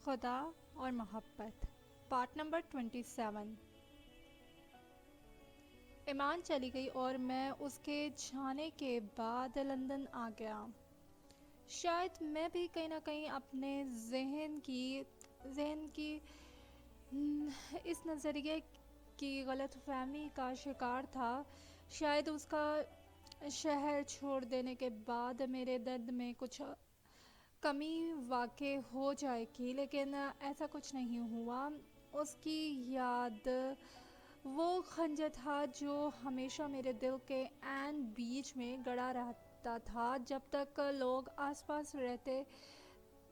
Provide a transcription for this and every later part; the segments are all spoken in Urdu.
خدا اور محبت پارٹ نمبر 27۔ ایمان چلی گئی اور میں اس کے جانے کے بعد لندن آ گیا۔ شاید میں بھی کہیں نہ کہیں اپنے ذہن کی اس نظریے کی غلط فہمی کا شکار تھا۔ شاید اس کا شہر چھوڑ دینے کے بعد میرے درد میں کچھ کمی واقع ہو جائے گی، لیکن ایسا کچھ نہیں ہوا۔ اس کی یاد وہ خنجر تھا جو ہمیشہ میرے دل کے عین بیچ میں گڑا رہتا تھا۔ جب تک لوگ آس پاس رہتے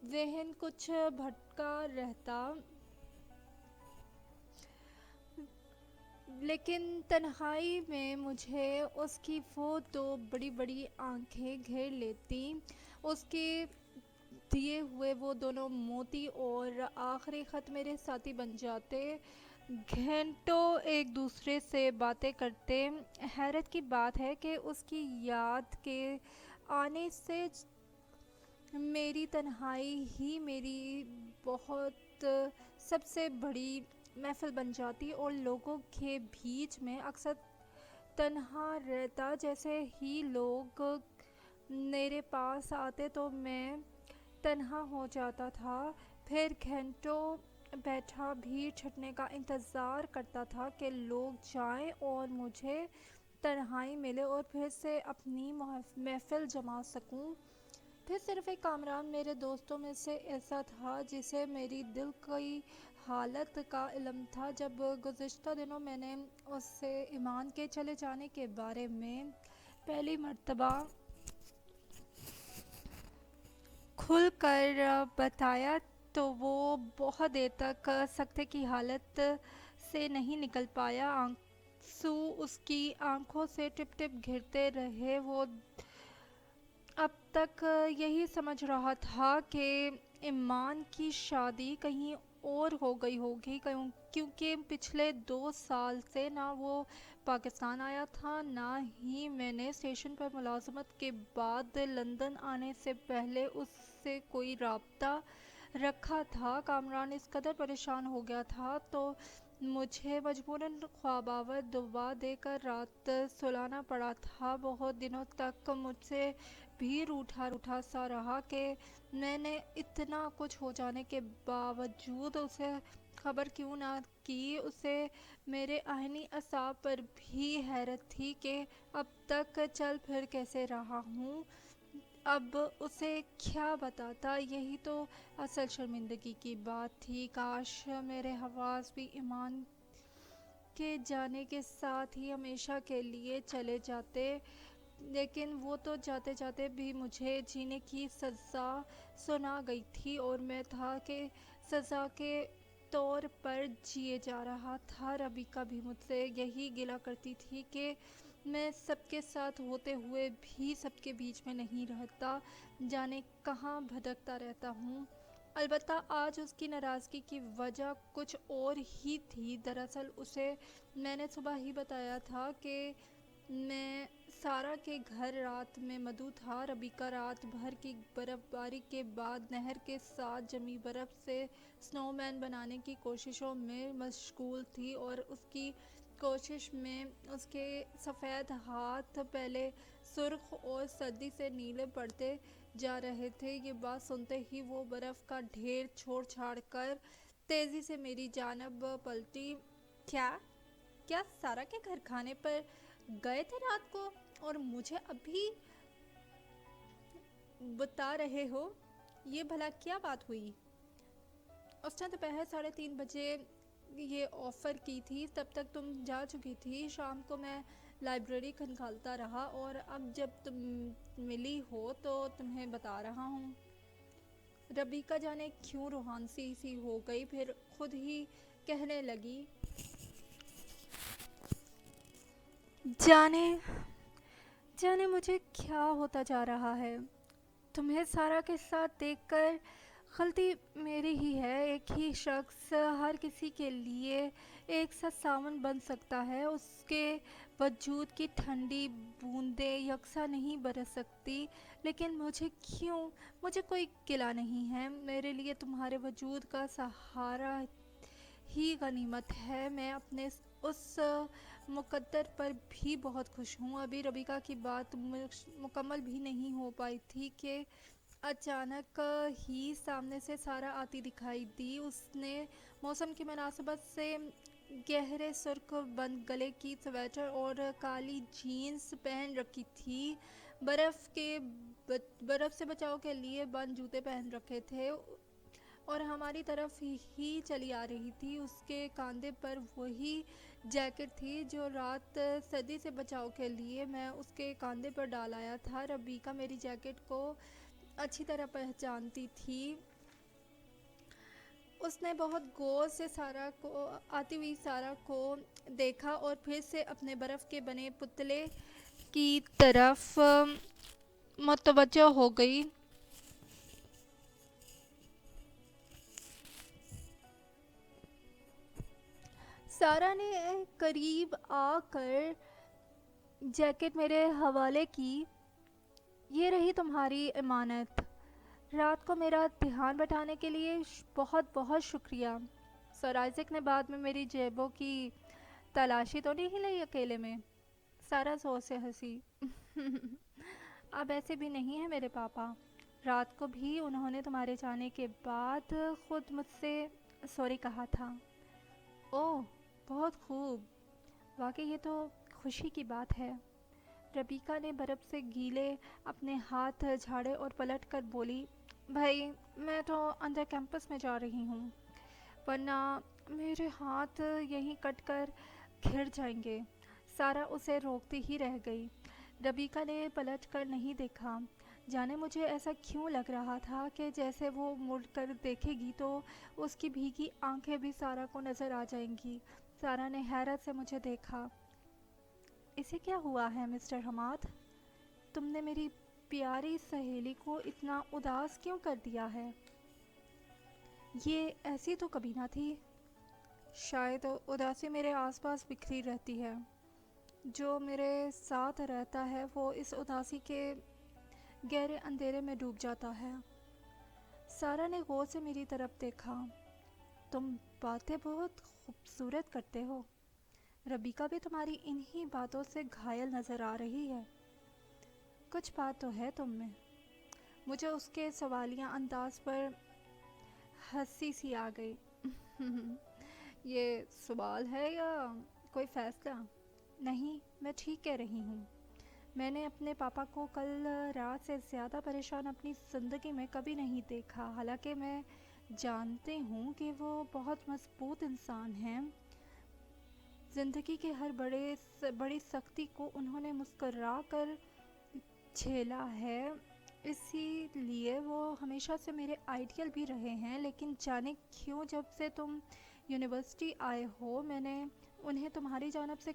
ذہن کچھ بھٹکا رہتا، لیکن تنہائی میں مجھے اس کی وہ دو بڑی بڑی آنکھیں گھیر لیتی، اس کے دیے ہوئے وہ دونوں موتی اور آخری خط میرے ساتھی بن جاتے، گھنٹوں ایک دوسرے سے باتیں کرتے۔ حیرت کی بات ہے کہ اس کی یاد کے آنے سے میری تنہائی ہی میری بہت سب سے بڑی محفل بن جاتی اور لوگوں کے بیچ میں اکثر تنہا رہتا۔ جیسے ہی لوگ میرے پاس آتے تو میں تنہا ہو جاتا تھا، پھر گھنٹوں بیٹھا بھیڑ چھٹنے کا انتظار کرتا تھا کہ لوگ جائیں اور مجھے تنہائی ملے اور پھر سے اپنی محفل جما سکوں۔ پھر صرف ایک کامران میرے دوستوں میں سے ایسا تھا جسے میری دل کی حالت کا علم تھا۔ جب گزشتہ دنوں میں نے اس سے ایمان کے چلے جانے کے بارے میں پہلی مرتبہ کھل کر بتایا تو وہ بہت دیر تک سکتے کی حالت سے نہیں نکل پایا۔ آنسو اس کی آنکھوں سے ٹپ ٹپ گرتے رہے۔ وہ اب تک یہی سمجھ رہا تھا کہ ایمان کی شادی کہیں اور ہو گئی ہوگی، کیونکہ پچھلے 2 سال سے نہ وہ پاکستان آیا تھا، نہ ہی میں نے اسٹیشن پر ملازمت کے بعد لندن آنے سے پہلے اس سے کوئی رابطہ رکھا تھا۔ کامران اس قدر پریشان ہو گیا تھا تو مجھے مجبوراً خواب آور دعا دے کر رات سلانا پڑا تھا۔ بہت دنوں تک مجھ سے بھی روٹھا سا رہا کہ میں نے اتنا کچھ ہو جانے کے باوجود اسے خبر کیوں نہ کی۔ اسے میرے آہنی اعصاب پر بھی حیرت تھی کہ اب تک چل پھر کیسے رہا ہوں۔ اب اسے کیا بتاتا، یہی تو اصل شرمندگی کی بات تھی۔ کاش میرے حواس بھی ایمان کے جانے کے ساتھ ہی ہمیشہ کے لیے چلے جاتے، لیکن وہ تو جاتے جاتے بھی مجھے جینے کی سزا سنا گئی تھی اور میں تھا کہ سزا کے طور پر جیے جا رہا تھا۔ ربیکہ بھی مجھ سے یہی گلہ کرتی تھی کہ میں سب کے ساتھ ہوتے ہوئے بھی سب کے بیچ میں نہیں رہتا، جانے کہاں بھٹکتا رہتا ہوں۔ البتہ آج اس کی ناراضگی کی وجہ کچھ اور ہی تھی۔ دراصل اسے میں نے صبح ہی بتایا تھا کہ میں سارا کے گھر رات میں مدعو تھا۔ ربیکہ رات بھر کی برف باری کے بعد نہر کے ساتھ جمی برف سے سنو مین بنانے کی کوششوں میں مشغول تھی، اور اس کی کوشش میں اس کے سفید ہاتھ پہلے سرخ اور سردی سے نیلے پڑتے جا رہے تھے۔ یہ بات سنتے ہی وہ برف کا ڈھیر چھوڑ چھاڑ کر تیزی سے میری جانب پلٹی۔ کیا سارا کے گھر کھانے پر گئے تھے رات کو اور مجھے ابھی بتا رہے ہو؟ یہ بھلا کیا بات ہوئی؟ اس نے دوپہر 3:30 بجے یہ آفر کی تھی، تب تک تم جا چکی تھی۔ شام کو میں لائبریری کھنگالتا رہا اور اب جب تم ملی ہو تو تمہیں بتا رہا ہوں۔ ربیکہ جانے کیوں روحانسی سی ہو گئی، پھر خود ہی کہنے لگی، جانے مجھے کیا ہوتا جا رہا ہے۔ تمہیں سارا کے ساتھ دیکھ کر غلطی میری ہی ہے۔ ایک ہی شخص ہر کسی کے لیے ایک سا ساون بن سکتا ہے، اس کے وجود کی ٹھنڈی بوندیں یکساں نہیں برس سکتی، لیکن مجھے کیوں؟ مجھے کوئی گلہ نہیں ہے، میرے لیے تمہارے وجود کا سہارا ہی غنیمت ہے۔ میں اپنے اس مقدر پر بھی بہت خوش ہوں۔ ابھی ربیکا کی بات مکمل بھی نہیں ہو پائی تھی کہ اچانک ہی سامنے سے سارا آتی دکھائی دی۔ اس نے موسم کی مناسبت سے گہرے سرخ بند گلے کی سویٹر اور کالی جینز پہن رکھی تھی، برف سے بچاؤ کے لیے بند جوتے پہن رکھے تھے اور ہماری طرف ہی چلی آ رہی تھی۔ اس کے کاندھے پر وہی جیکٹ تھی جو رات سردی سے بچاؤ کے لیے میں اس کے کاندھے پر ڈال آیا تھا۔ ربیکا میری جیکٹ کو اچھی طرح پہچانتی تھی۔ اس نے بہت غور سے آتی ہوئی سارا کو دیکھا اور پھر سے اپنے برف کے بنے پتلے کی طرف متوجہ ہو گئی۔ سارا نے قریب آ کر جیکٹ میرے حوالے کی۔ یہ رہی تمہاری امانت۔ رات کو میرا دھیان بٹھانے کے لیے بہت بہت شکریہ۔ سر آئزک نے بعد میں میری جیبوں کی تلاشی تو نہیں لی اکیلے میں؟ سارا زور سے ہنسی۔ اب ایسے بھی نہیں ہے میرے پاپا، رات کو بھی انہوں نے تمہارے جانے کے بعد خود مجھ سے سوری کہا تھا۔ اوہ بہت خوب، واقعی یہ تو خوشی کی بات ہے۔ ربیکا نے برف سے گیلے اپنے ہاتھ جھاڑے اور پلٹ کر بولی، بھائی میں تو اندر کیمپس میں جا رہی ہوں، ورنہ میرے ہاتھ یہیں کٹ کر گھر جائیں گے۔ سارا اسے روکتی ہی رہ گئی۔ ربیکا نے پلٹ کر نہیں دیکھا۔ جانے مجھے ایسا کیوں لگ رہا تھا کہ جیسے وہ مڑ کر دیکھے گی تو اس کی بھیگی آنکھیں بھی سارا کو نظر آ جائیں گی۔ سارا نے حیرت سے مجھے دیکھا۔ اسے کیا ہوا ہے مسٹر حماد؟ تم نے میری پیاری سہیلی کو اتنا اداس کیوں کر دیا ہے؟ یہ ایسی تو کبھی نہ تھی۔ شاید اداسی میرے آس پاس بکھری رہتی ہے۔ جو میرے ساتھ رہتا ہے وہ اس اداسی کے گہرے اندھیرے میں ڈوب جاتا ہے۔ سارا نے غور سے میری طرف دیکھا۔ تم باتیں بہت خوبصورت کرتے ہو۔ ربیکا بھی تمہاری انہی باتوں سے گھائل نظر آ رہی ہے۔ کچھ بات تو ہے تم میں۔ مجھے اس کے سوالیہ انداز پر ہنسی سی آ گئی۔ یہ سوال ہے یا کوئی فیصلہ؟ نہیں، میں ٹھیک کہہ رہی ہوں۔ میں نے اپنے پاپا کو کل رات سے زیادہ پریشان اپنی زندگی میں کبھی نہیں دیکھا، حالانکہ میں جانتی ہوں کہ وہ بہت مضبوط انسان ہیں۔ زندگی کے ہر بڑی سختی کو انہوں نے مسکرا کر جھیلا ہے، اسی لیے وہ ہمیشہ سے میرے آئیڈیل بھی رہے ہیں۔ لیکن جانے کیوں جب سے تم یونیورسٹی آئے ہو میں نے انہیں تمہاری جانب سے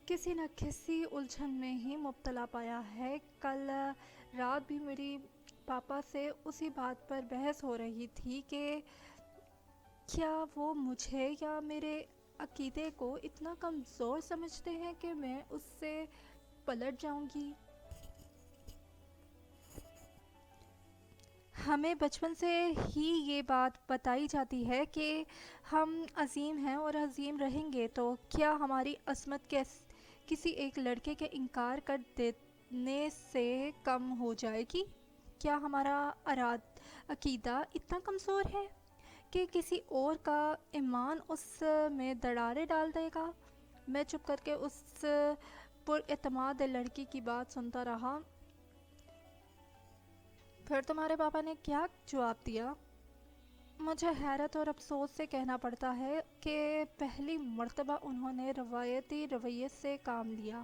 کسی نہ کسی الجھن میں ہی مبتلا پایا ہے۔ کل رات بھی میری پاپا سے اسی بات پر بحث ہو رہی تھی کہ کیا وہ مجھے یا میرے عقیدے کو اتنا کمزور سمجھتے ہیں کہ میں اس سے پلٹ جاؤں گی۔ ہمیں بچپن سے ہی یہ بات بتائی جاتی ہے کہ ہم عظیم ہیں اور عظیم رہیں گے، تو کیا ہماری عظمت کسی ایک لڑکے کے انکار کر دینے سے کم ہو جائے گی؟ کیا ہمارا عقیدہ اتنا کمزور ہے کہ کسی اور کا ایمان اس میں دراڑیں ڈال دے گا؟ میں چپ کر کے اس پر اعتماد لڑکی کی بات سنتا رہا۔ پھر تمہارے پاپا نے کیا جواب دیا؟ مجھے حیرت اور افسوس سے کہنا پڑتا ہے کہ پہلی مرتبہ انہوں نے روایتی رویے سے کام لیا،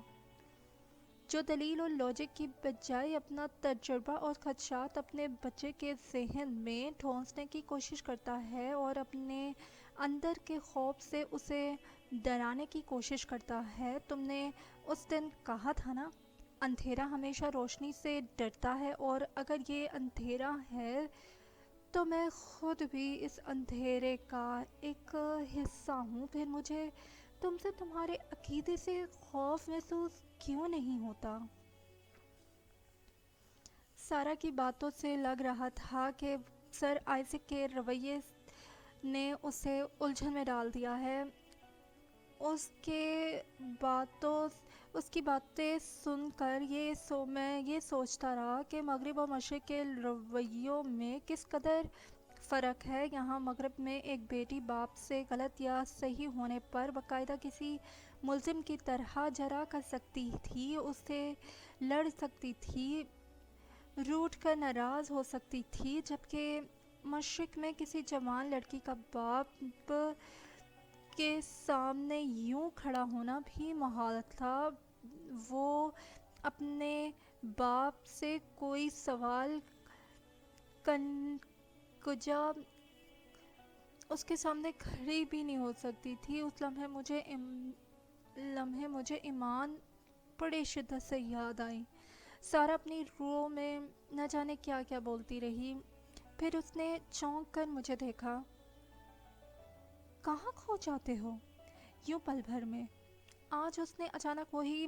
جو دلیل اور لاجک کی بجائے اپنا تجربہ اور خدشات اپنے بچے کے ذہن میں ٹھونسنے کی کوشش کرتا ہے اور اپنے اندر کے خوف سے اسے ڈرانے کی کوشش کرتا ہے۔ تم نے اس دن کہا تھا نا، اندھیرا ہمیشہ روشنی سے ڈرتا ہے، اور اگر یہ اندھیرا ہے تو میں خود بھی اس اندھیرے کا ایک حصہ ہوں. پھر مجھے تم سے تمہارے عقیدے سے خوف محسوس کیوں نہیں ہوتا؟ سارا کی باتوں سے لگ رہا تھا کہ سر آئزک کے رویے نے اسے الجھن میں ڈال دیا ہے. اس کے باتوں اس کی باتیں سن کر میں یہ سوچتا رہا کہ مغرب و مشرق کے رویوں میں کس قدر فرق ہے. یہاں مغرب میں ایک بیٹی باپ سے غلط یا صحیح ہونے پر باقاعدہ کسی ملزم کی طرح جرح کر سکتی تھی، اس سے لڑ سکتی تھی، روٹھ کر ناراض ہو سکتی تھی، جبکہ مشرق میں کسی جوان لڑکی کا باپ کے سامنے یوں کھڑا ہونا بھی محال تھا. وہ اپنے باپ سے کوئی سوال کجا اس کے سامنے کھڑی بھی نہیں ہو سکتی تھی. اس لمحے مجھے ایمان بڑی شدت سے یاد آئی. سارا اپنی روح میں نہ جانے کیا کیا بولتی رہی. پھر اس نے چونک کر مجھے دیکھا. کہاں کھو جاتے ہو یوں پل بھر میں؟ آج اس نے اچانک وہی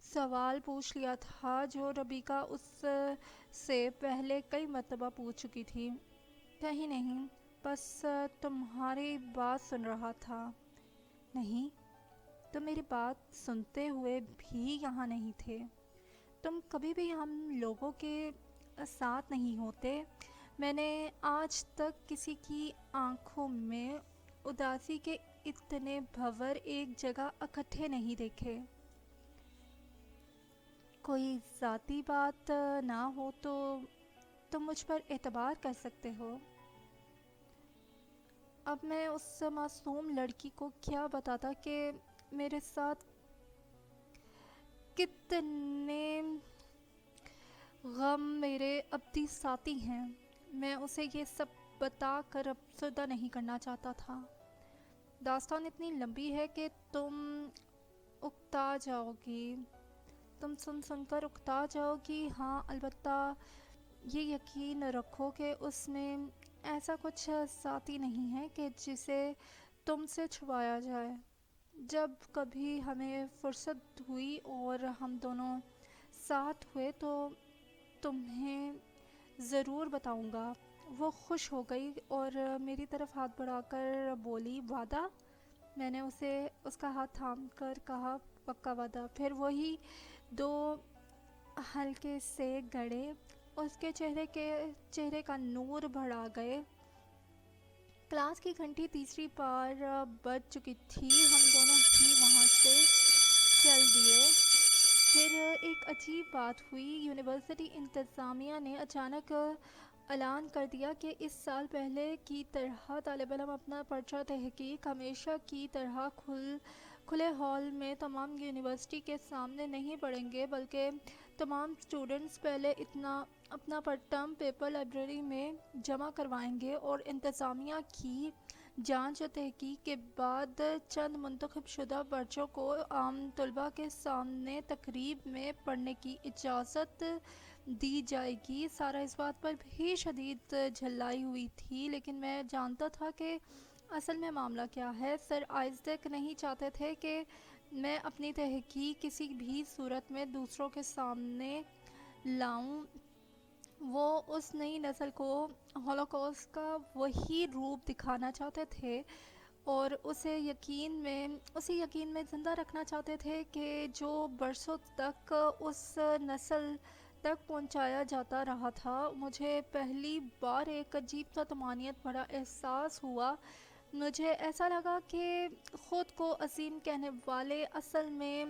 سوال پوچھ لیا تھا جو ربیکہ اس سے پہلے کئی مرتبہ پوچھ چکی تھی. کہیں نہیں، بس تمہاری بات سن رہا تھا. نہیں، تم میری بات سنتے ہوئے بھی یہاں نہیں تھے. تم کبھی بھی ہم لوگوں کے ساتھ نہیں ہوتے. میں نے آج تک کسی کی آنکھوں میں اداسی کے اتنے بھور ایک جگہ اکٹھے نہیں دیکھے. کوئی ذاتی بات نہ ہو تو تم مجھ پر اعتبار کر سکتے ہو. اب میں اس معصوم لڑکی کو کیا بتاتا کہ میرے ساتھ کتنے غم میرے ابدی ساتھی ہیں. میں اسے یہ سب بتا کر افسردہ نہیں کرنا چاہتا تھا. داستان اتنی لمبی ہے کہ تم اکتا جاؤ گی، تم سن کر اکتا جاؤ گی. ہاں، البتہ یہ یقین رکھو کہ اس میں ایسا کچھ ذاتی نہیں ہے کہ جسے تم سے چھپایا جائے. جب کبھی ہمیں فرصت ہوئی اور ہم دونوں ساتھ ہوئے تو تمہیں ضرور بتاؤں گا. وہ خوش ہو گئی اور میری طرف ہاتھ بڑھا کر بولی، وعدہ؟ میں نے اس کا ہاتھ تھام کر کہا، پکا وعدہ. پھر وہی دو ہلکے سے گڑھے اس کے چہرے کا نور بڑھا گئے. کلاس کی گھنٹی تیسری بار بج چکی تھی. ہم دونوں ہی وہاں سے چل دیے. پھر ایک عجیب بات ہوئی. یونیورسٹی انتظامیہ نے اچانک اعلان کر دیا کہ اس سال پہلے کی طرح طالب علم اپنا پرچہ تحقیق ہمیشہ کی طرح کھلے ہال میں تمام یونیورسٹی کے سامنے نہیں پڑھیں گے، بلکہ تمام اسٹوڈنٹس پہلے اپنا ٹرم پیپر لائبریری میں جمع کروائیں گے اور انتظامیہ کی جانچ و تحقیق کے بعد چند منتخب شدہ پرچوں کو عام طلباء کے سامنے تقریب میں پڑھنے کی اجازت دی جائے گی. سارا اس بات پر بھی شدید جھلائی ہوئی تھی، لیکن میں جانتا تھا کہ اصل میں معاملہ کیا ہے. سر آئزک نہیں چاہتے تھے کہ میں اپنی تحقیق کسی بھی صورت میں دوسروں کے سامنے لاؤں. وہ اس نئی نسل کو ہولوکاسٹ کا وہی روپ دکھانا چاہتے تھے اور اسی یقین میں زندہ رکھنا چاہتے تھے کہ جو برسوں تک اس نسل تک پہنچایا جاتا رہا تھا. مجھے پہلی بار ایک عجیب سا طمانینت بھرا احساس ہوا. مجھے ایسا لگا کہ خود کو عظیم کہنے والے اصل میں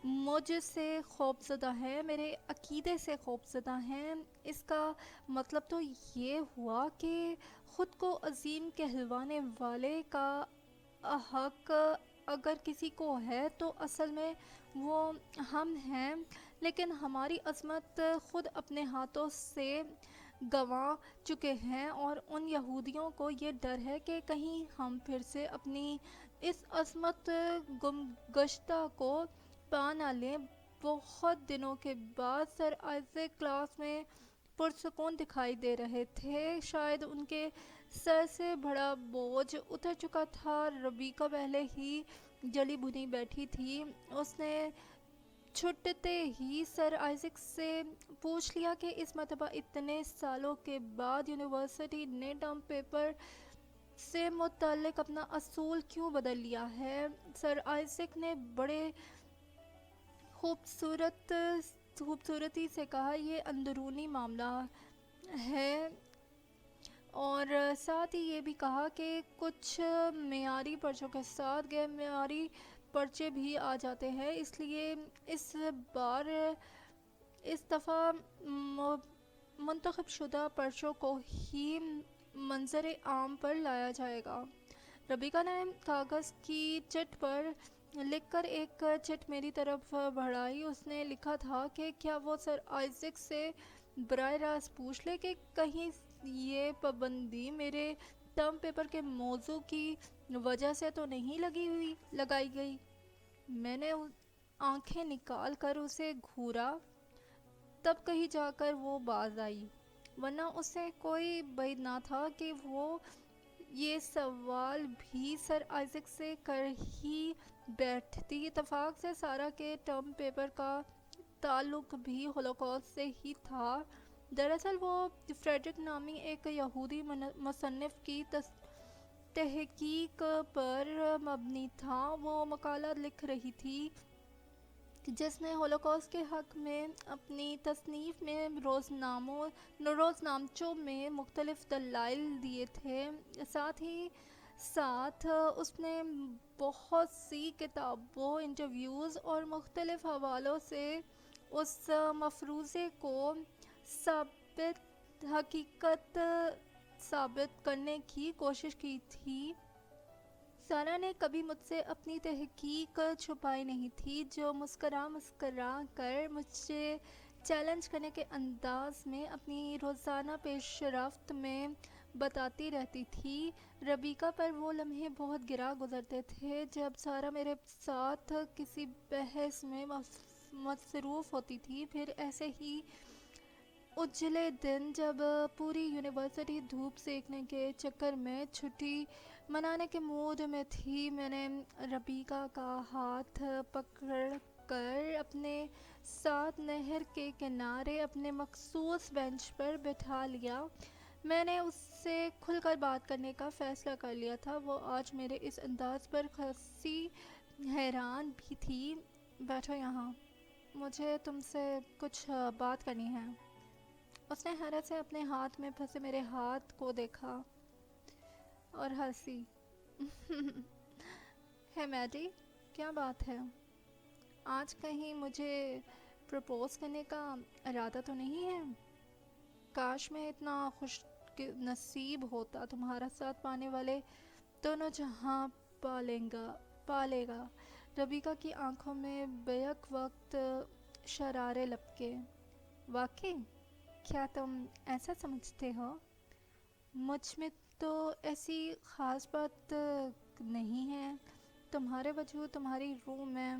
مجھ سے خوفزدہ ہیں، میرے عقیدے سے خوفزدہ ہیں. اس کا مطلب تو یہ ہوا کہ خود کو عظیم کہلوانے والے کا حق اگر کسی کو ہے تو اصل میں وہ ہم ہیں، لیکن ہماری عظمت خود اپنے ہاتھوں سے گنوا چکے ہیں اور ان یہودیوں کو یہ ڈر ہے کہ کہیں ہم پھر سے اپنی اس عظمت گمگشتہ کو پا نہ لیں. بہت دنوں کے بعد سر آئزک کلاس میں پرسکون دکھائی دے رہے تھے، شاید ان کے سر سے بڑا بوجھ اتر چکا تھا۔ ربیکہ پہلے ہی جلی بھنی بیٹھی تھی۔ اس نے چھٹتے ہی سر آئزک سے پوچھ لیا کہ اس مرتبہ اتنے سالوں کے بعد یونیورسٹی نے ٹرم پیپر سے متعلق اپنا اصول کیوں بدل لیا ہے؟ سر آئزک نے بڑے خوبصورتی سے کہا، یہ اندرونی معاملہ ہے، اور ساتھ ہی یہ بھی کہا کہ کچھ معیاری پرچوں کے ساتھ غیر معیاری پرچے بھی آ جاتے ہیں، اس لیے اس دفعہ منتخب شدہ پرچوں کو ہی منظر عام پر لایا جائے گا۔ ربیکہ نے کاغذ کی چٹ پر لکھ کر ایک چٹ میری طرف بڑھائی۔ اس نے لکھا تھا کہ کیا وہ سر آئزک سے براہ راست پوچھ لے کہ کہیں یہ پابندی میرے ٹرم پیپر کے موضوع کی وجہ سے تو نہیں لگائی گئی؟ میں نے آنکھیں نکال کر اسے گھورا، تب کہیں جا کر وہ باز آئی، ورنہ اسے کوئی بعید نہ تھا کہ وہ یہ سوال بھی سر آئزک سے کر ہی بیٹھتی۔ اتفاق سے سارا کے ٹرم پیپر کا تعلق بھی ہولوکاسٹ سے ہی تھا۔ دراصل وہ فریڈرک نامی ایک یہودی مصنف کی تحقیق پر مبنی تھا۔ وہ مقالہ لکھ رہی تھی جس نے ہولوکاسٹ کے حق میں اپنی تصنیف میں روزنامچوں میں مختلف دلائل دیے تھے۔ ساتھ ہی ساتھ اس نے بہت سی کتابوں، انٹرویوز اور مختلف حوالوں سے اس مفروضے کو حقیقت ثابت کرنے کی کوشش کی تھی۔ سارا نے کبھی مجھ سے اپنی تحقیق چھپائی نہیں تھی، جو مسکرا کر مجھے چیلنج کرنے کے انداز میں اپنی روزانہ پیش رفت میں بتاتی رہتی تھی۔ ربیکہ پر وہ لمحے بہت گراں گزرتے تھے جب سارا میرے ساتھ کسی بحث میں مصروف ہوتی تھی، پھر ایسے ہی اجلے دن جب پوری یونیورسٹی دھوپ سیکنے کے چکر میں چھٹی منانے کے موڈ میں تھی۔ میں نے ربیکہ کا ہاتھ پکڑ کر اپنے ساتھ نہر کے کنارے اپنے مخصوص بینچ پر بٹھا لیا۔ میں نے اس سے کھل کر بات کرنے کا فیصلہ کر لیا تھا۔ وہ آج میرے اس انداز پر خاصی حیران بھی تھی۔ بیٹھو یہاں، مجھے تم سے کچھ بات کرنی ہے۔ اس نے حیرت سے اپنے ہاتھ میں پھنسے میرے ہاتھ کو دیکھا اور ہنسی۔ ہے میڈی، کیا بات ہے؟ آج کہیں مجھے پرپوز کرنے کا ارادہ تو نہیں ہے؟ کاش میں اتنا خوش نصیب ہوتا، تمہارا ساتھ پانے والے دونوں جہاں پالے گا۔ ربیکہ کی آنکھوں میں بیک وقت شرارے لپکے۔ واقعی؟ کیا تم ایسا سمجھتے ہو؟ مجھ میں تو ایسی خاص بات نہیں ہے۔ تمہارے وجود، تمہاری روح میں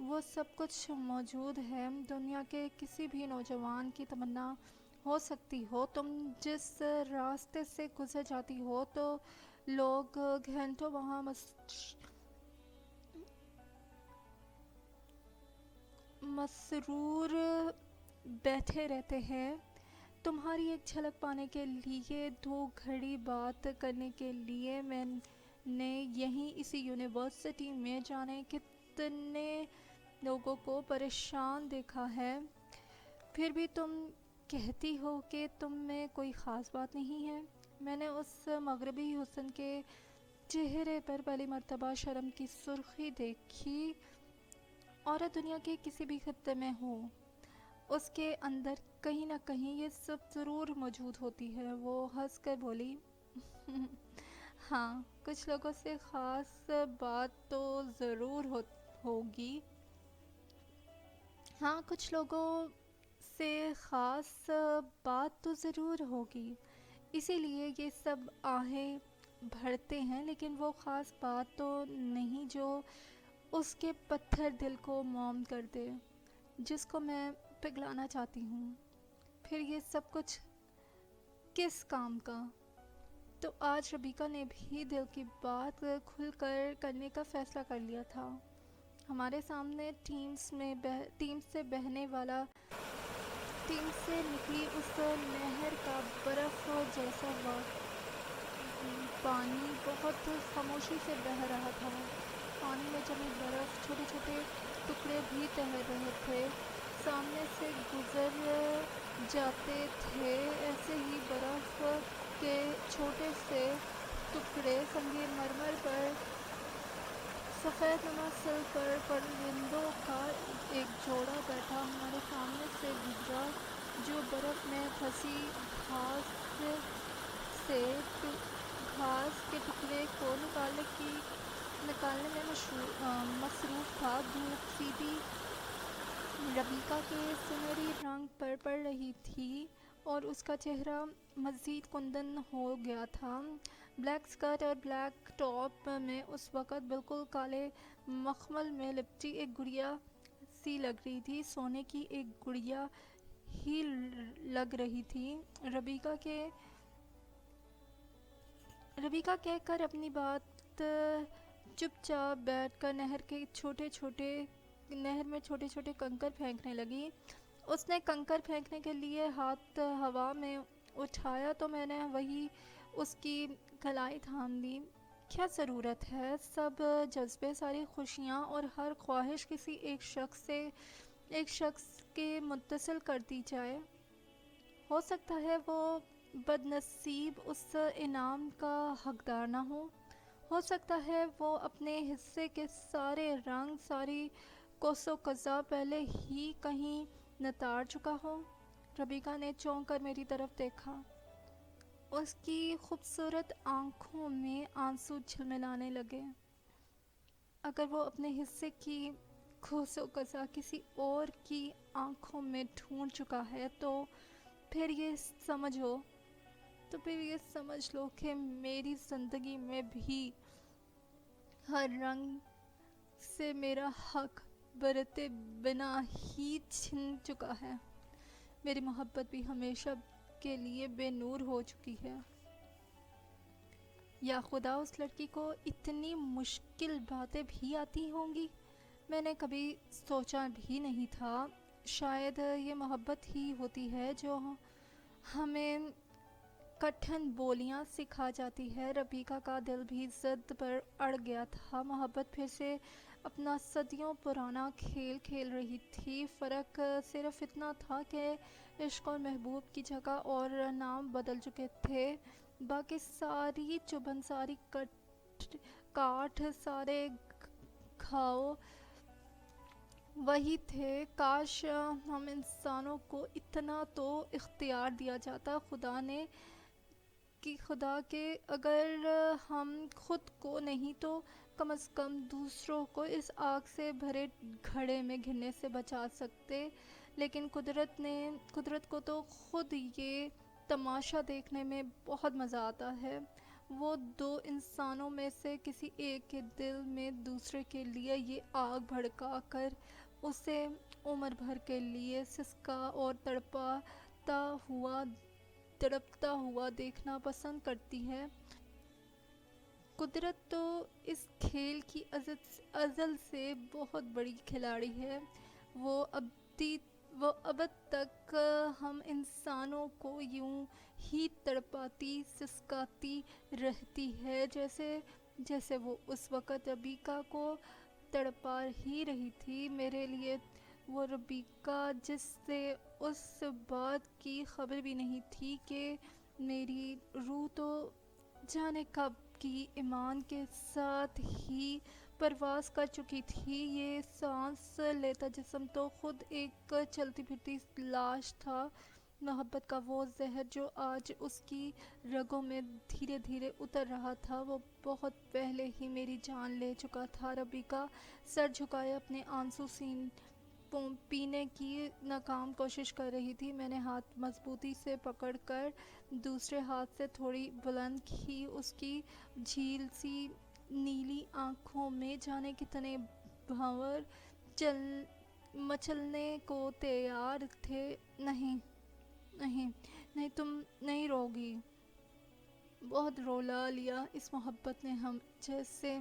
وہ سب کچھ موجود ہے دنیا کے کسی بھی نوجوان کی تمنا ہو سکتی ہو۔ تم جس راستے سے گزر جاتی ہو تو لوگ گھنٹوں وہاں مسرور بیٹھے رہتے ہیں، تمہاری ایک جھلک پانے کے لیے، 2 گھڑی بات کرنے کے لیے۔ میں نے یہیں اسی یونیورسٹی میں جانے کتنے لوگوں کو پریشان دیکھا ہے، پھر بھی تم کہتی ہو کہ تم میں کوئی خاص بات نہیں ہے۔ میں نے اس مغربی حسن کے چہرے پر پہلی مرتبہ شرم کی سرخی دیکھی۔ عورت دنیا کے کسی بھی خطے میں ہو، اس کے اندر کہیں نہ کہیں یہ سب ضرور موجود ہوتی ہے۔ وہ ہنس کر بولی، ہاں، کچھ لوگوں سے خاص بات تو ضرور ہوگی۔ ہاں، کچھ لوگوں سے خاص بات تو ضرور ہوگی، اسی لیے یہ سب آہیں بھرتے ہیں، لیکن وہ خاص بات تو نہیں جو اس کے پتھر دل کو موم کر دے، جس کو میں پگھلانا چاہتی ہوں۔ پھر یہ سب کچھ کس کام کا؟ تو آج ربیکا نے بھی دل کی بات کھل کر کرنے کا فیصلہ کر لیا تھا۔ ہمارے سامنے ٹیم سے نکلی اس نہر کا برف جیسا پانی بہت خاموشی سے بہہ رہا تھا۔ پانی میں جمی برف چھوٹے چھوٹے ٹکڑے بھی تیر رہے تھے، سامنے سے گزر جاتے تھے۔ ایسے ہی برف کے چھوٹے سے ٹکڑے سنگیر مرمر پر سفید نما سل پر پرندوں کا ایک جوڑا بیٹھا ہمارے سامنے سے گزرا، جو برف میں پھنسی سے گھاس کے ٹکڑے کو نکالنے میں مصروف تھا۔ دھوپ سیدھی ربیکا کے سنہری رنگ پر پڑ رہی تھی اور اس کا چہرہ مزید کندن ہو گیا تھا۔ بلیک اسکرٹ اور بلیک ٹاپ میں اس وقت بالکل کالے مخمل میں لپٹی ایک گڑیا سی لگ رہی تھی، سونے کی ایک گڑیا ہی لگ رہی تھی۔ ربیکا کہہ کر اپنی بات چپ چاپ بیٹھ کر نہر میں چھوٹے چھوٹے کنکر پھینکنے لگی۔ اس نے کنکر پھینکنے کے لیے ہاتھ ہوا میں اٹھایا تو میں نے وہیں اس کی کلائی تھام دی۔ کیا ضرورت ہے سب جذبے، ساری خوشیاں اور ہر خواہش کسی ایک شخص کے متصل کر دی جائے؟ ہو سکتا ہے وہ بد نصیب اس انعام کا حقدار نہ ہو سکتا ہے وہ اپنے حصے کے سارے رنگ، ساری کوس و قزح پہلے ہی کہیں نتار چکا ہو۔ ربیکا نے چونک کر میری طرف دیکھا۔ اس کی خوبصورت آنکھوں میں آنسو جھلملانے لگے۔ اگر وہ اپنے حصے کی کوس و قزح کسی اور کی آنکھوں میں ڈھونڈ چکا ہے تو پھر یہ سمجھ لو کہ میری زندگی میں بھی ہر رنگ سے میرا حق برتے بنا ہی چھن چکا ہے۔ میری محبت بھی ہمیشہ کے لیے بے نور ہو چکی ہے۔ یا خدا، اس لڑکی کو اتنی مشکل باتیں بھی آتی ہوں گی؟ میں نے کبھی سوچا بھی نہیں تھا۔ شاید یہ محبت ہی ہوتی ہے جو ہمیں کٹھن بولیاں سکھا جاتی ہے۔ ربیکا کا دل بھی ضد پر اڑ گیا تھا۔ محبت پھر سے اپنا صدیوں پرانا کھیل کھیل رہی تھی۔ فرق صرف اتنا تھا کہ عشق اور محبوب کی جگہ اور نام بدل چکے تھے، باقی ساری چبھن، ساری کاٹ، سارے گھاؤ وہی تھے۔ کاش ہم انسانوں کو اتنا تو اختیار دیا جاتا خدا کے اگر ہم خود کو نہیں تو کم از کم دوسروں کو اس آگ سے بھرے گھڑے میں گرنے سے بچا سکتے۔ لیکن قدرت کو تو خود یہ تماشا دیکھنے میں بہت مزہ آتا ہے۔ وہ دو انسانوں میں سے کسی ایک کے دل میں دوسرے کے لیے یہ آگ بھڑکا کر اسے عمر بھر کے لیے سسکا اور تڑپتا ہوا دیکھنا پسند کرتی ہے۔ قدرت تو اس کھیل کی ازل سے بہت بڑی کھلاڑی ہے۔ وہ ابد تک ہم انسانوں کو یوں ہی تڑپاتی، سسکاتی رہتی ہے جیسے وہ اس وقت ربیکا کو تڑپا ہی رہی تھی۔ میرے لیے وہ ربیکا جس سے اس بات کی خبر بھی نہیں تھی کہ میری روح تو جانے کب کی ایمان کے ساتھ ہی پرواز کر چکی تھی۔ یہ سانس لیتا جسم تو خود ایک چلتی پھرتی لاش تھا۔ محبت کا وہ زہر جو آج اس کی رگوں میں دھیرے دھیرے اتر رہا تھا، وہ بہت پہلے ہی میری جان لے چکا تھا۔ ربیکا سر جھکائے اپنے آنسو پینے کی ناکام کوشش کر رہی تھی۔ میں نے ہاتھ مضبوطی سے پکڑ کر دوسرے ہاتھ سے تھوڑی بلند کی۔ اس کی جھیل سی نیلی آنکھوں میں جانے کتنے بھنور مچلنے کو تیار تھے۔ نہیں، نہیں نہیں، تم نہیں روگی۔ بہت رولا لیا اس محبت نے ہم جیسے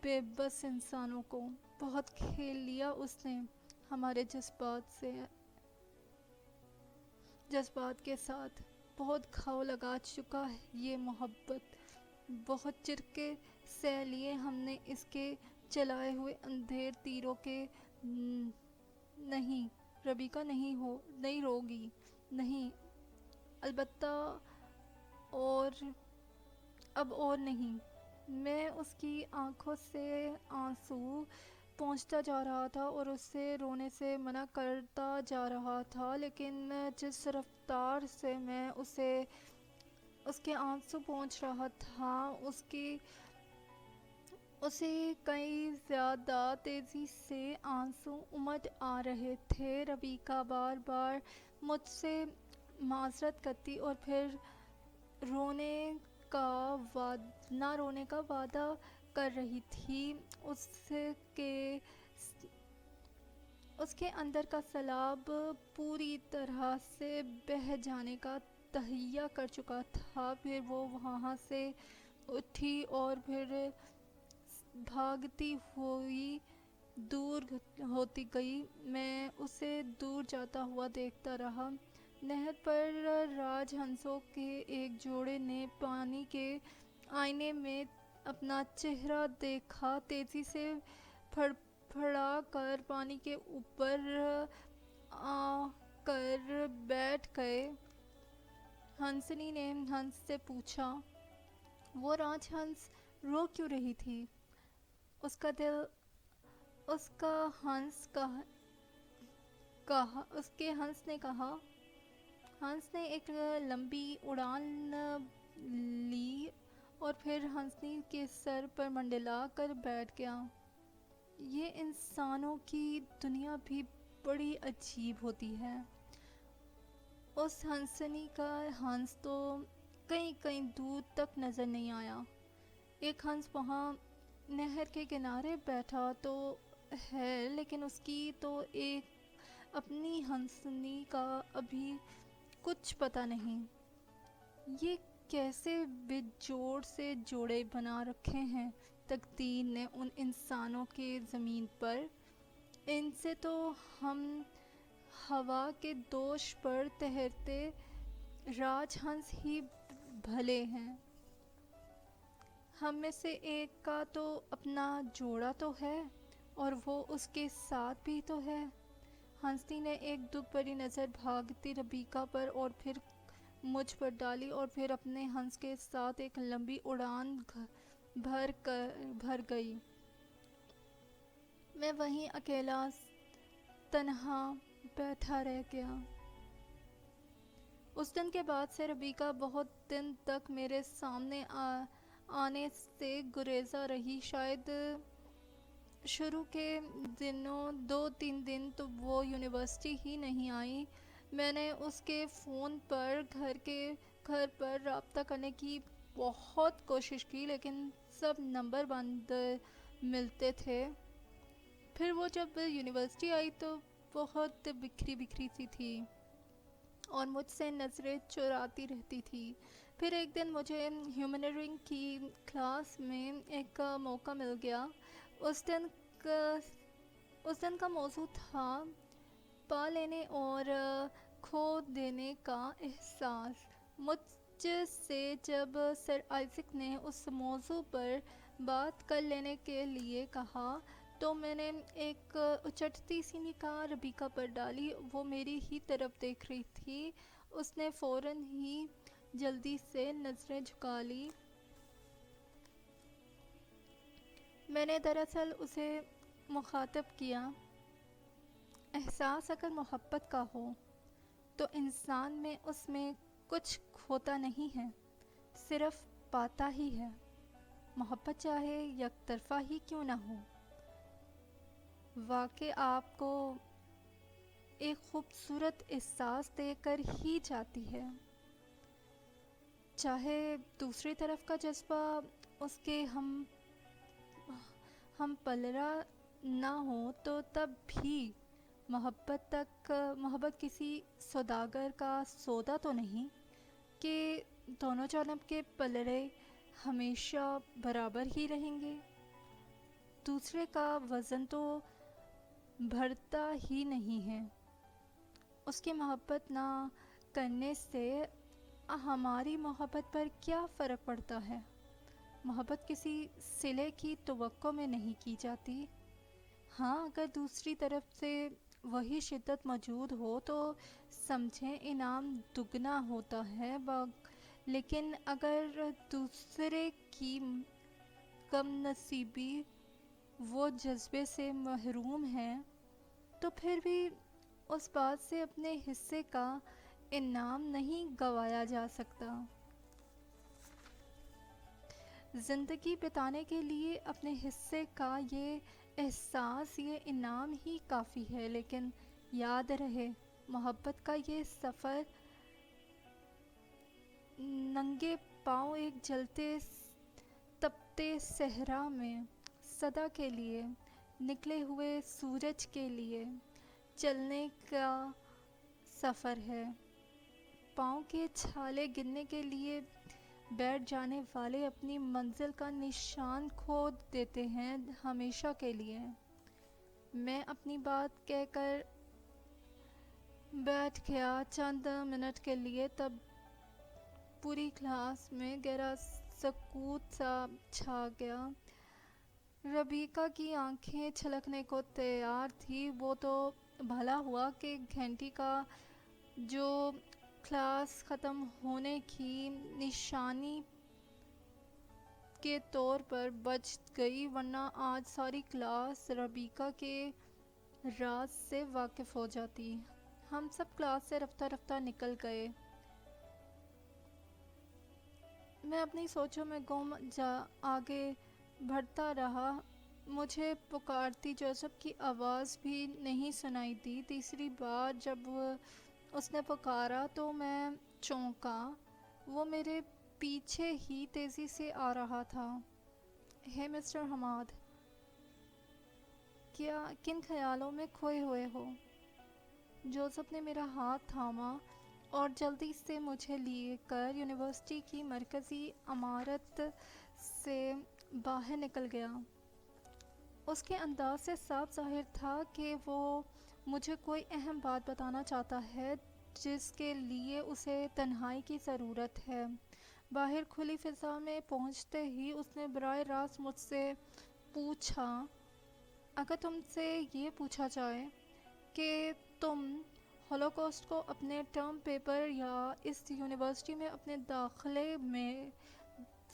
بے بس انسانوں کو، بہت کھیل لیا اس نے ہمارے جذبات کے ساتھ، بہت گھاؤ لگا چکا ہے یہ محبت، بہت چرکے سہ لیے ہم نے اس کے چلائے ہوئے اندھیر تیروں کے۔ نہیں ربیکا، نہیں روگی، نہیں، البتہ، اور اب اور نہیں۔ میں اس کی آنکھوں سے آنسو پہنچتا جا رہا تھا اور اسے رونے سے منع کرتا جا رہا تھا، لیکن جس رفتار سے میں اس کے آنسو پہنچ رہا تھا، اسے کئی زیادہ تیزی سے آنسو امڈ آ رہے تھے۔ ربیکا بار بار مجھ سے معذرت کرتی اور پھر نہ رونے کا وعدہ کر رہی تھی۔ کے اس کے اندر کا سیلاب پوری طرح سے بہہ جانے کا تہیہ کر چکا تھا۔ پھر وہ وہاں سے اٹھی اور پھر بھاگتی ہوئی دور ہوتی گئی۔ میں اسے دور جاتا ہوا دیکھتا رہا۔ نہر پر راج ہنسوں کے ایک جوڑے نے پانی کے آئینے میں اپنا چہرہ دیکھا، تیزی سے پھڑا کر پانی کے اوپر آ کر بیٹھ گئے۔ ہنسنی نے ہنس سے پوچھا، وہ راج ہنس رو کیوں رہی تھی؟ اس کا ہنس نے کہا۔ ہنس نے ایک لمبی اڑان لی اور پھر ہنسنی کے سر پر منڈلا کر بیٹھ گیا۔ یہ انسانوں کی دنیا بھی بڑی عجیب ہوتی ہے۔ اس ہنسنی کا ہنس تو کہیں دور تک نظر نہیں آیا۔ ایک ہنس وہاں نہر کے کنارے بیٹھا تو ہے، لیکن اس کی تو ایک اپنی ہنسنی کا ابھی کچھ پتہ نہیں۔ یہ کیسے بے جوڑ سے جوڑے بنا رکھے ہیں تقدیر نے ان انسانوں کے زمین پر۔ ان سے تو ہم ہوا کے دوش پر تیرتے راج ہنس ہی بھلے ہیں۔ ہم میں سے ایک کا تو اپنا جوڑا تو ہے، اور وہ اس کے ساتھ بھی تو ہے۔ ہنسنی نے ایک دکھ بھری نظر بھاگتی ربیکا پر اور پھر مجھ پر ڈالی اور پھر اپنے ہنس کے ساتھ ایک لمبی اڑان بھر گئی۔ میں وہیں اکیلا تنہا بیٹھا رہ گیا۔ اس دن کے بعد سے ربیکا بہت دن تک میرے سامنے آنے سے گریزا رہی۔ شاید شروع کے دنوں 2-3 دن تو وہ یونیورسٹی ہی نہیں آئی۔ میں نے اس کے فون پر گھر پر رابطہ کرنے کی بہت کوشش کی، لیکن سب نمبر بند ملتے تھے۔ پھر وہ جب یونیورسٹی آئی تو بہت بکھری سی تھی اور مجھ سے نظریں چراتی رہتی تھی۔ پھر ایک دن مجھے ہیومنرینگ کی کلاس میں ایک موقع مل گیا۔ اس دن کا موضوع تھا پا لینے اور کھو دینے کا احساس۔ مجھ سے جب سر آئزک نے اس موضوع پر بات کر لینے کے لیے کہا تو میں نے ایک اچٹتی سی نگاہ ربیکا پر ڈالی۔ وہ میری ہی طرف دیکھ رہی تھی۔ اس نے فوراً ہی جلدی سے نظریں جھکا لی۔ میں نے دراصل اسے مخاطب کیا، احساس اگر محبت کا ہو تو انسان میں اس میں کچھ کھوتا نہیں ہے، صرف پاتا ہی ہے، محبت چاہے یک طرفہ ہی کیوں نہ ہو۔ واقع آپ کو ایک خوبصورت احساس دے کر ہی جاتی ہے، چاہے دوسری طرف کا جذبہ اس کے ہم پلرا نہ ہو تو تب بھی محبت کسی سوداگر کا سودا تو نہیں کہ دونوں جانب کے پلڑے ہمیشہ برابر ہی رہیں گے۔ دوسرے کا وزن تو بڑھتا ہی نہیں ہے۔ اس کی محبت نہ کرنے سے ہماری محبت پر کیا فرق پڑتا ہے؟ محبت کسی صلے کی توقع میں نہیں کی جاتی۔ ہاں، اگر دوسری طرف سے وہی شدت موجود ہو تو سمجھیں انعام دگنا ہوتا ہے، لیکن اگر دوسرے کی کم نصیبی وہ جذبے سے محروم ہے تو پھر بھی اس بات سے اپنے حصے کا انعام نہیں گنوایا جا سکتا۔ زندگی بتانے کے لیے اپنے حصے کا یہ احساس، یہ انعام ہی کافی ہے، لیکن یاد رہے محبت کا یہ سفر ننگے پاؤں ایک جلتے تپتے صحرا میں صدا کے لیے نکلے ہوئے سورج کے لیے چلنے کا سفر ہے۔ پاؤں کے چھالے گرنے کے لیے بیٹھ جانے والے اپنی منزل کا نشان کھو دیتے ہیں ہمیشہ کے لیے۔ میں اپنی بات کہہ کر بیٹھ گیا چند منٹ کے لیے، تب پوری کلاس میں گہرا سکوت سا چھا گیا۔ ربیکہ کی آنکھیں چھلکنے کو تیار تھی۔ وہ تو بھلا ہوا کہ گھنٹی کا جو کلاس ختم ہونے کی نشانی کے طور پر بج گئی، ورنہ آج ساری کلاس ربیکہ کے راز سے واقف ہو جاتی۔ ہم سب کلاس سے رفتہ رفتہ نکل گئے۔ میں اپنی سوچوں میں گم آگے بڑھتا رہا۔ مجھے پکارتی جوزف کی آواز بھی نہیں سنائی دی۔ تیسری بار جب اس نے پکارا تو میں چونکا۔ وہ میرے پیچھے ہی تیزی سے آ رہا تھا۔ ہے مسٹر حماد، کیا کن خیالوں میں کھوئے ہوئے ہو؟ جوزف نے میرا ہاتھ تھاما اور جلدی سے مجھے لے کر یونیورسٹی کی مرکزی عمارت سے باہر نکل گیا۔ اس کے انداز سے صاف ظاہر تھا کہ وہ مجھے کوئی اہم بات بتانا چاہتا ہے جس کے لیے اسے تنہائی کی ضرورت ہے۔ باہر کھلی فضا میں پہنچتے ہی اس نے براہ راست مجھ سے پوچھا، اگر تم سے یہ پوچھا جائے کہ تم ہولوکاسٹ کو اپنے ٹرم پیپر یا اس یونیورسٹی میں اپنے داخلے میں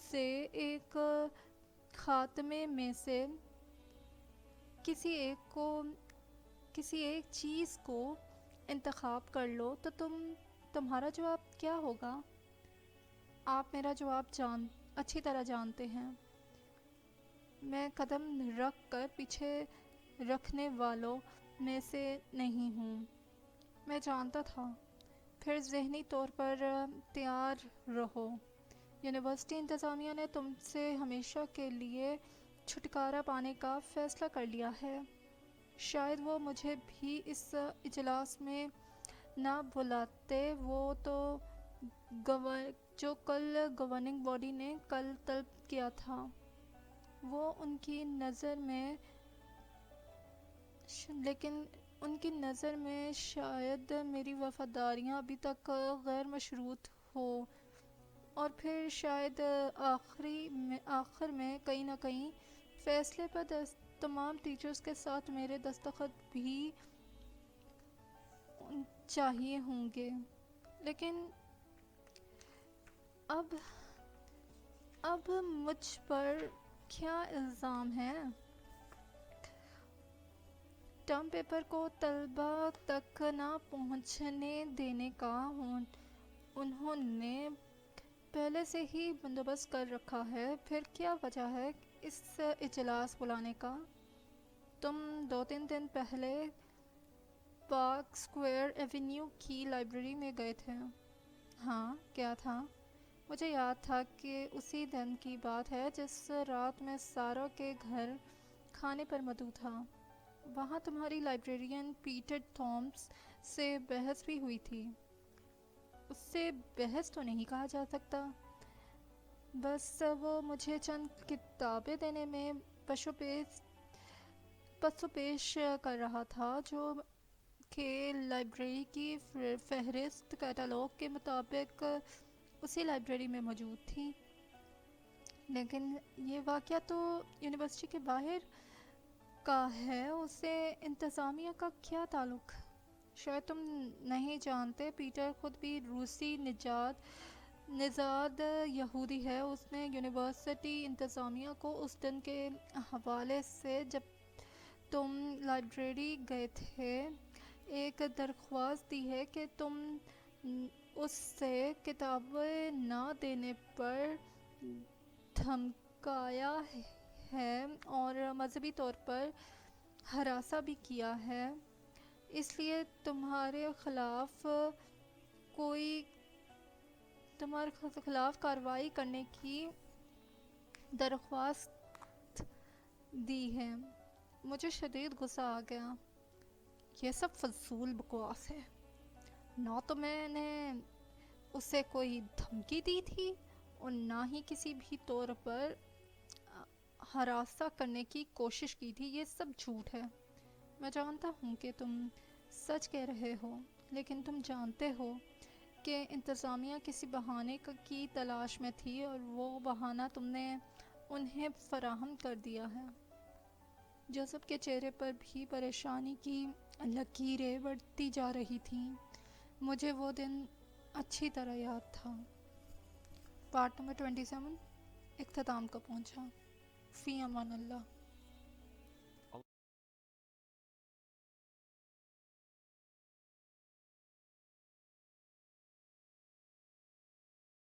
سے ایک خاتمے میں سے کسی ایک چیز کو انتخاب کر لو تو تمہارا جواب کیا ہوگا؟ آپ میرا جواب اچھی طرح جانتے ہیں۔ میں قدم رکھ کر پیچھے رکھنے والوں میں سے نہیں ہوں۔ میں جانتا تھا۔ پھر ذہنی طور پر تیار رہو۔ یونیورسٹی انتظامیہ نے تم سے ہمیشہ کے لیے چھٹکارا پانے کا فیصلہ کر لیا ہے۔ شاید وہ مجھے بھی اس اجلاس میں نہ بلاتے۔ وہ تو جو کل گورننگ باڈی نے کل طلب کیا تھا، وہ لیکن ان کی نظر میں شاید میری وفاداریاں ابھی تک غیر مشروط ہو، اور پھر شاید آخر میں کہیں نہ کہیں فیصلے پر تمام ٹیچرز کے ساتھ میرے دستخط بھی چاہیے ہوں گے۔ لیکن اب مجھ پر کیا الزام ہے؟ ٹرم پیپر کو طلباء تک نہ پہنچنے دینے کا انہوں نے پہلے سے ہی بندوبست کر رکھا ہے۔ پھر کیا وجہ ہے اس اجلاس بلانے کا؟ تم 2-3 دن پہلے پارک اسکوائر ایونیو کی لائبریری میں گئے تھے۔ ہاں، کیا تھا؟ مجھے یاد تھا کہ اسی دن کی بات ہے جس رات میں سارا کے گھر کھانے پر مدعو تھا۔ وہاں تمہاری لائبریرین پیٹر تھامس سے بحث بھی ہوئی تھی۔ اس سے بحث تو نہیں کہا جا سکتا، بس وہ مجھے چند کتابیں دینے میں پس و پیش کر رہا تھا جو کہ لائبریری کی فہرست کیٹالوگ کے مطابق اسی لائبریری میں موجود تھی۔ لیکن یہ واقعہ تو یونیورسٹی کے باہر کا ہے، اسے انتظامیہ کا کیا تعلق؟ شاید تم نہیں جانتے، پیٹر خود بھی روسی نژاد یہودی ہے۔ اس نے یونیورسٹی انتظامیہ کو اس دن کے حوالے سے جب تم لائبریری گئے تھے ایک درخواست دی ہے کہ تم اس سے کتابیں نہ دینے پر دھمکایا ہے اور مذہبی طور پر ہراساں بھی کیا ہے۔ اس لیے تمہارے خلاف کارروائی کرنے کی درخواست دی ہے۔ مجھے شدید غصہ آ گیا۔ یہ سب فضول بکواس ہے۔ نہ تو میں نے اسے کوئی دھمکی دی تھی اور نہ ہی کسی بھی طور پر ہراساں کرنے کی کوشش کی تھی۔ یہ سب جھوٹ ہے۔ میں جانتا ہوں کہ تم سچ کہہ رہے ہو، لیکن تم جانتے ہو کہ انتظامیہ کسی بہانے کی تلاش میں تھی اور وہ بہانہ تم نے انہیں فراہم کر دیا ہے۔ جوزف کے چہرے پر بھی پریشانی کی لکیریں بڑھتی جا رہی تھیں۔ مجھے وہ دن اچھی طرح یاد تھا۔ پارٹ نمبر 27 اختتام کو پہنچا۔ فی امان اللہ۔